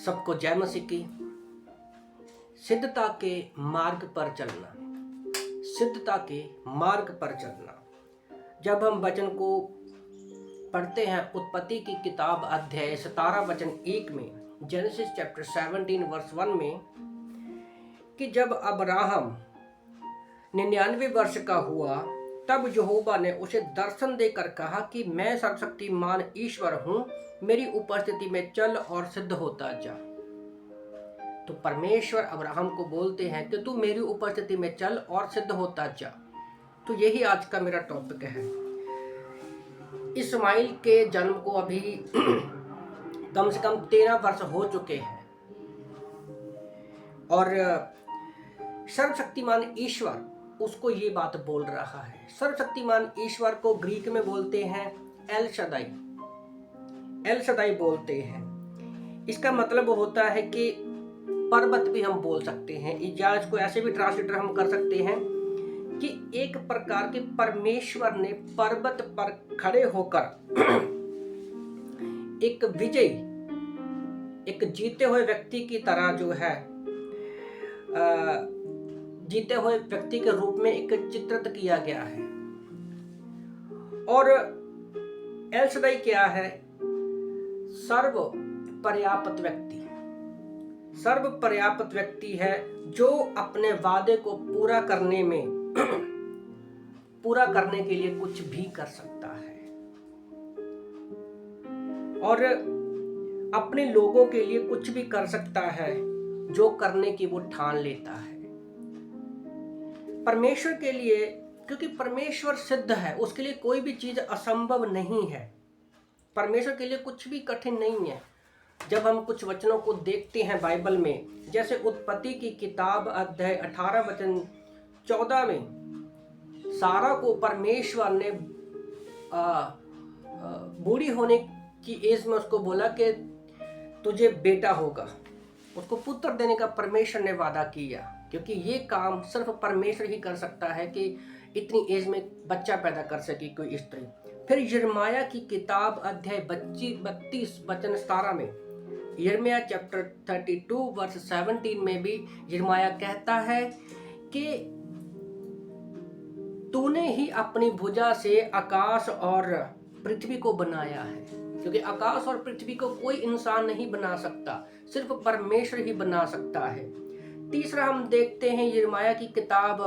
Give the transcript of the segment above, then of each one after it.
सबको जय मसीह की। सिद्धता के मार्ग पर चलना, सिद्धता के मार्ग पर चलना। जब हम वचन को पढ़ते हैं उत्पत्ति की किताब अध्याय 17 वचन 1 में, जेनेसिस चैप्टर 17 वर्स 1 में, कि जब अब्राहम 99 वर्ष का हुआ तब यहोवा ने उसे दर्शन देकर कहा कि मैं सर्वशक्तिमान ईश्वर हूँ, मेरी उपस्थिति में चल और सिद्ध होता जा। तो परमेश्वर अब्राहम को बोलते हैं कि तू मेरी उपस्थिति में चल और सिद्ध होता जा। तो यही आज का मेरा टॉपिक है। इस्माइल के जन्म को अभी कम से कम 13 वर्ष हो चुके हैं और सर्वशक्तिमान ईश्वर उसको ये बात बोल रहा है। सर्वशक्तिमान ईश्वर को ग्रीक में बोलते हैं एल शदाई, एल शदाई बोलते हैं। इसका मतलब होता है कि पर्वत भी हम बोल सकते हैं, या इसको ऐसे भी ट्रांसलेटर हम कर सकते हैं कि एक प्रकार के परमेश्वर ने पर्वत पर खड़े होकर एक विजयी, एक जीते हुए व्यक्ति की तरह जो है जीते हुए व्यक्ति के रूप में एक चित्रित किया गया है। और एल शदाई क्या है? सर्व पर्याप्त व्यक्ति, सर्व पर्याप्त व्यक्ति है जो अपने वादे को पूरा करने में पूरा करने के लिए कुछ भी कर सकता है और अपने लोगों के लिए कुछ भी कर सकता है जो करने की वो ठान लेता है। परमेश्वर के लिए, क्योंकि परमेश्वर सिद्ध है, उसके लिए कोई भी चीज असंभव नहीं है। परमेश्वर के लिए कुछ भी कठिन नहीं है। जब हम कुछ वचनों को देखते हैं बाइबल में, जैसे उत्पत्ति की किताब अध्याय 18 वचन 14 में, सारा को परमेश्वर ने बूढ़ी होने की एज में उसको बोला कि तुझे बेटा होगा, उसको पुत्र देने का परमेश्वर ने वादा किया, क्योंकि ये काम सिर्फ परमेश्वर ही कर सकता है कि इतनी एज में बच्चा पैदा कर सके कोई स्त्री। फिर यिर्मयाह की किताब अध्याय 32 वचन 17 में, यिर्मयाह चैप्टर 32 वर्स 17 में भी यिर्मयाह कहता है कि तूने ही अपनी भुजा से आकाश और पृथ्वी को बनाया है, क्योंकि आकाश और पृथ्वी को कोई इंसान नहीं बना सकता, सिर्फ परमेश्वर ही बना सकता है। तीसरा हम देखते हैं यिर्मयाह की किताब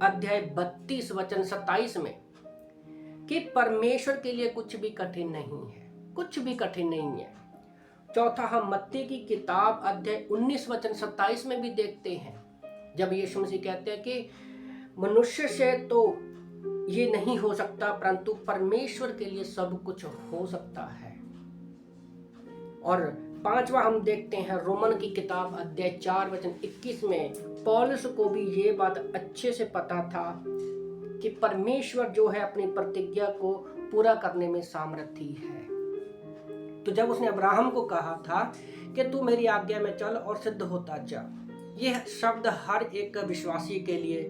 अध्याय 32 वचन 27 में कि परमेश्वर के लिए कुछ भी कठिन नहीं है, कुछ भी कठिन नहीं है। चौथा हम मत्ती की किताब अध्याय 19 वचन 27 में भी देखते हैं, जब यीशु मसीह कहते हैं कि मनुष्य से तो ये नहीं हो सकता, परंतु परमेश्वर के लिए सब कुछ हो सकता है। और पांचवा हम देखते हैं रोमन की किताब अध्याय 4 वचन 21 में, पौलुस को भी ये बात अच्छे से पता था कि परमेश्वर जो है अपनी प्रतिज्ञा को पूरा करने में सामर्थी है। तो जब उसने अब्राहम को कहा था कि तू मेरी आज्ञा में चल और सिद्ध होता जा, यह शब्द हर एक विश्वासी के लिए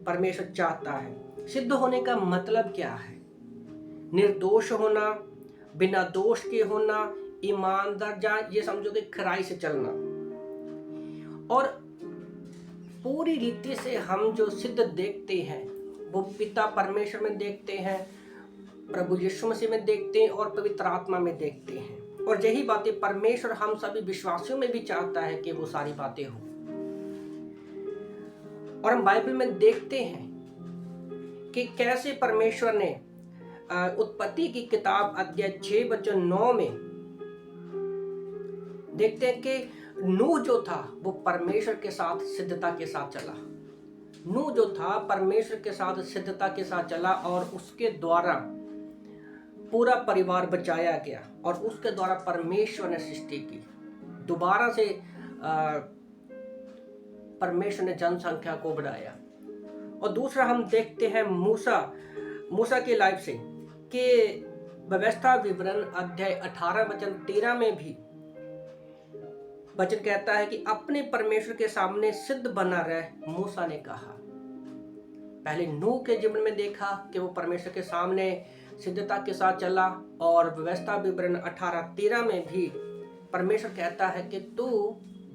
परमेश्वर चाहता है। सिद्ध होने का मतलब क्या है? निर्दोष होना, बिना दोष के होना, ईमानदार, जा ये समझो कि खराई से चलना। और पूरी रीति से हम जो सिद्ध देखते हैं वो पिता परमेश्वर में देखते हैं, प्रभु यीशु मसीह में देखते हैं और पवित्र आत्मा में देखते हैं। और यही बातें परमेश्वर हम सभी विश्वासियों में भी चाहता है कि वो सारी बातें हो। और हम बाइबल में देखते हैं कि कैसे परमेश्वर ने उत्पत्ति की किताब अध्याय 6 वचन 9 में देखते हैं कि नूह जो था वो परमेश्वर के साथ सिद्धता के साथ चला। नूह जो था परमेश्वर के साथ सिद्धता के साथ चला और उसके द्वारा पूरा परिवार बचाया गया और उसके द्वारा परमेश्वर ने सृष्टि की। दोबारा से परमेश्वर ने जनसंख्या को बढ़ाया। और दूसरा हम देखते हैं मूसा की लाइफ से कि व्यवस्था विवरण अध्याय 18 वचन 13 में भी वचन कहता है कि अपने परमेश्वर के सामने सिद्ध बना रहे। मूसा ने कहा, पहले नूह के जीवन में देखा कि वो परमेश्वर के सामने सिद्धता के साथ चला, और व्यवस्था विवरण 18:13 में भी परमेश्वर कहता है कि तू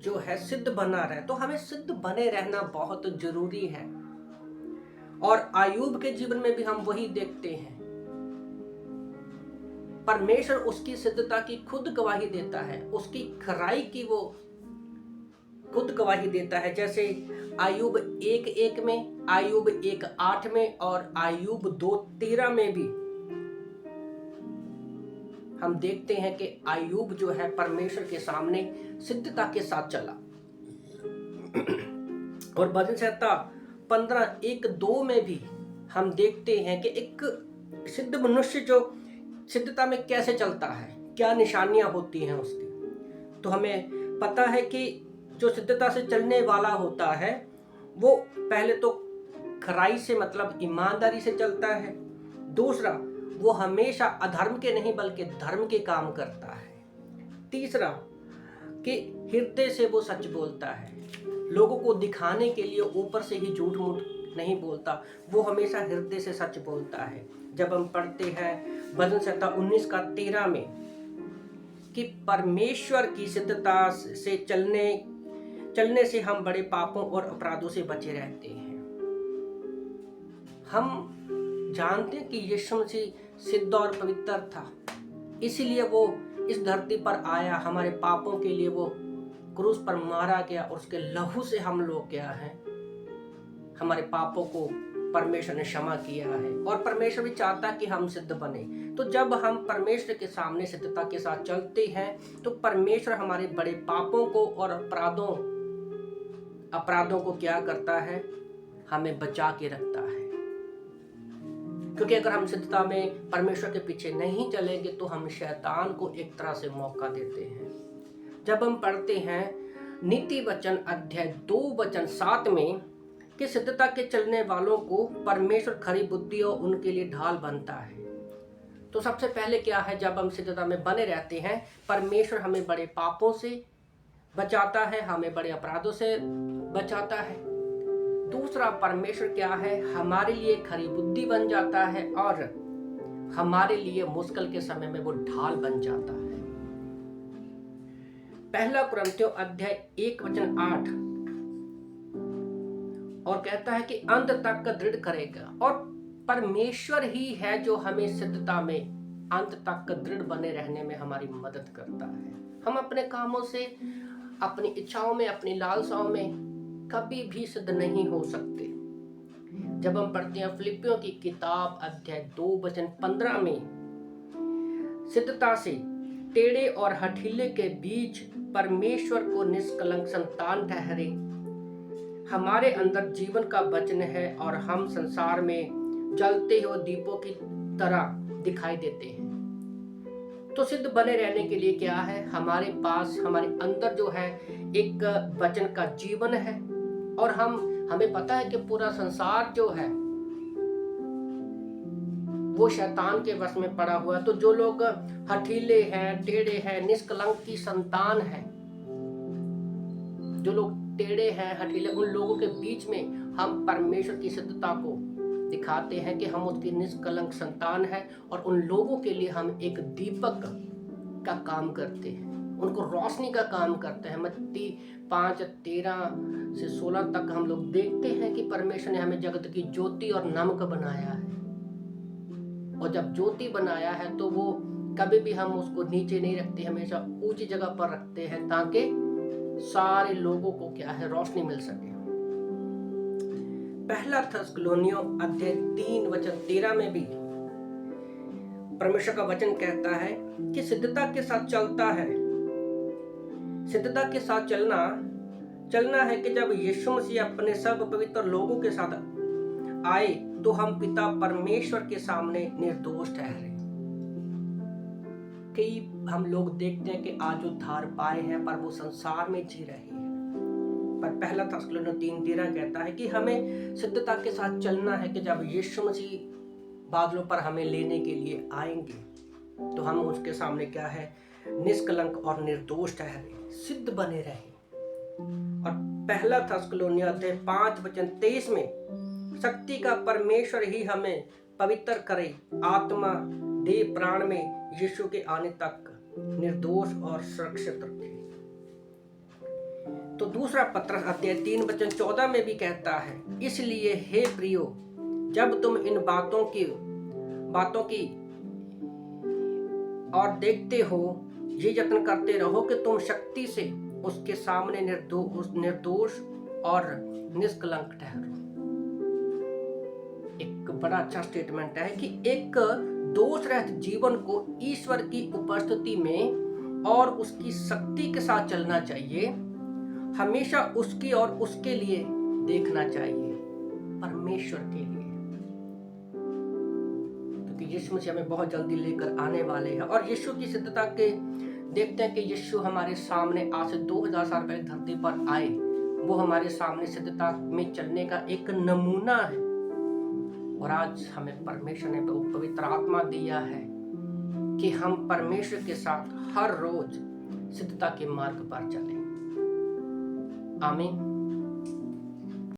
जो है सिद्ध बना रहे। तो हमें सिद्ध बने रहना बहुत जरूरी है। और आयूब के जीवन में भी हम वही देखते हैं। परमेश्वर उसकी सिद्धता की खुद गवाही देता है, उसकी खराई की वो खुद गवाही देता है। जैसे आयूब 1:1 में, आयूब 1:8 में और आयूब 2:13 में भी हम देखते हैं कि आयूब जो है परमेश्वर के सामने सिद्धता के साथ चला। और भजन संहिता 15:1-2 में भी हम देखते हैं कि एक सिद्ध मनुष्य जो सिद्धता में कैसे चलता है, क्या निशानियां होती हैं उसकी। तो हमें पता है कि जो सिद्धता से चलने वाला होता है वो पहले तो खराई से मतलब ईमानदारी से चलता है। दूसरा, वो हमेशा अधर्म के नहीं बल्कि धर्म के काम करता है। तीसरा, कि हृदय से वो सच बोलता है, लोगों को दिखाने के लिए ऊपर से ही झूठ मूठ नहीं बोलता, वो हमेशा हृदय से सच बोलता है। जब हम पढ़ते हैं भजन संहिता 19:13 में कि परमेश्वर की सिद्धता से चलने से हम बड़े पापों और अपराधों से बचे रहते हैं। हम जानते हैं कि यीशु मसीह सिद्ध और पवित्र था, इसीलिए वो इस धरती पर आया, हमारे पापों के लिए वो क्रूस पर मारा गया और उसके लहू से हम लोग क्या है, हमारे पापों को परमेश्वर ने क्षमा किया है। और परमेश्वर भी चाहता है कि हम सिद्ध बने। तो जब हम परमेश्वर के सामने सिद्धता के साथ चलते हैं तो परमेश्वर हमारे बड़े पापों को और अपराधों को क्या करता है, हमें बचा के रखता है। क्योंकि अगर हम सिद्धता में परमेश्वर के पीछे नहीं चलेंगे तो हम शैतान को एक तरह से मौका देते हैं। जब हम पढ़ते हैं नीति वचन अध्याय 2:7 में कि सिद्धता के चलने वालों को परमेश्वर खरी बुद्धि और उनके लिए ढाल बनता है। तो सबसे पहले क्या है, जब हम सिद्धता में बने रहते हैं परमेश्वर हमें बड़े पापों से बचाता है, हमें बड़े अपराधों से बचाता है। दूसरा, परमेश्वर क्या है, हमारे लिए खरी बुद्धि बन जाता है और हमारे लिए मुश्किल के समय में वो ढाल बन जाता है। पहला कुरिन्थियों अध्याय 1:8 और कहता है कि अंत तक दृढ़ करेगा। और परमेश्वर ही है जो हमें सिद्धता में अंत तक दृढ़ बने रहने में हमारी मदद करता है। हम अपने कामों से, अपनी इच्छाओं में, अपनी लालसाओं में कभी भी सिद्ध नहीं हो सकते। जब हम पढ़ते हैं फिलिपियों की किताब अध्याय 2:15 में, सिद्धता से टेढ़े और हठीले के बीच परमेश्वर को निष्कलंक संतान ठहरे, हमारे अंदर जीवन का वचन है और हम संसार में जलते हुए दीपों की तरह दिखाई देते हैं। तो सिद्ध बने रहने के लिए क्या है, हमारे पास, हमारे अंदर जो है एक वचन का जीवन है। और हमें पता है कि पूरा संसार जो है वो शैतान के वश में पड़ा हुआ है। तो जो लोग हठीले हैं, टेढ़े हैं, निष्कलंक की संतान है, जो लोग टेढ़े हैं, हठीले, उन लोगों के बीच में हम परमेश्वर की सिद्धता को दिखाते हैं कि हम उसकी निष्कलंक संतान है। और उन लोगों के लिए हम एक दीपक का काम करते हैं, उनको रोशनी का काम करते हैं। मत्ती 5:13-16 तक हम लोग देखते हैं कि परमेश्वर ने हमें जगत की ज्योति और नमक बनाया है। और जब ज्योति बनाया है तो वो कभी भी हम उसको नीचे नहीं रखते, हमेशा ऊंची जगह पर रखते हैं ताकि सारे लोगों को क्या है, रोशनी मिल सके। पहला थिस्सलुनीयों अध्याय 3:13 में भी परमेश्वर का वचन कहता है कि सिद्धता के साथ चलता है। सिद्धता के साथ चलना है कि जब यीशु मसीह अपने सब पवित्र लोगों के साथ आए तो हम पिता परमेश्वर के सामने निर्दोष ठहरे। कई हम लोग देखते हैं कि आज उद्धार पाए हैं पर वो संसार में जी रहे हैं। पर पहला थिस्सलुनीयों 3:13 कहता है कि हमें सिद्धता के साथ चलना है कि जब यीशु मसीह बादलों पर हमें लेने के लिए आएंगे तो हम उसके सामने क्या है, निष्कलंक और निर्दोष ठहरे, सिद्ध बने रहे। और पहला थिस्सलुनीयों अध्याय 5:23 में शक्ति का परमेश्वर ही हमें पवित्र करे, आत्मा, देह, प्राण में यीशु के आने तक निर्दोष और सुरक्षित रखे। तो दूसरा पत्रस अध्याय 3:14 में भी कहता है, इसलिए हे प्रियो, जब तुम इन बातों की और देखते हो, ये यत्न करते रहो कि तुम शक्ति से उसके सामने निर्दोष और निष्कलंक ठहरो। एक बड़ा अच्छा स्टेटमेंट है कि एक दोष रहित जीवन को ईश्वर की उपस्थिति में और उसकी शक्ति के साथ चलना चाहिए। हमेशा उसकी और उसके लिए देखना चाहिए, परमेश्वर के लिए, क्योंकि यीशु मसीह हमें बहुत जल्दी लेकर आने वाले हैं। और यीशु की सिद्धता के देखते हैं कि यीशु हमारे सामने आज से 2000 साल पहले धरती पर आए। वो हमारे सामने सिद्धता में चलने का एक नमूना है। और आज हमें परमेश्वर ने पवित्र आत्मा दिया है कि हम परमेश्वर के साथ हर रोज सिद्धता के मार्ग पर चलें। आमीन।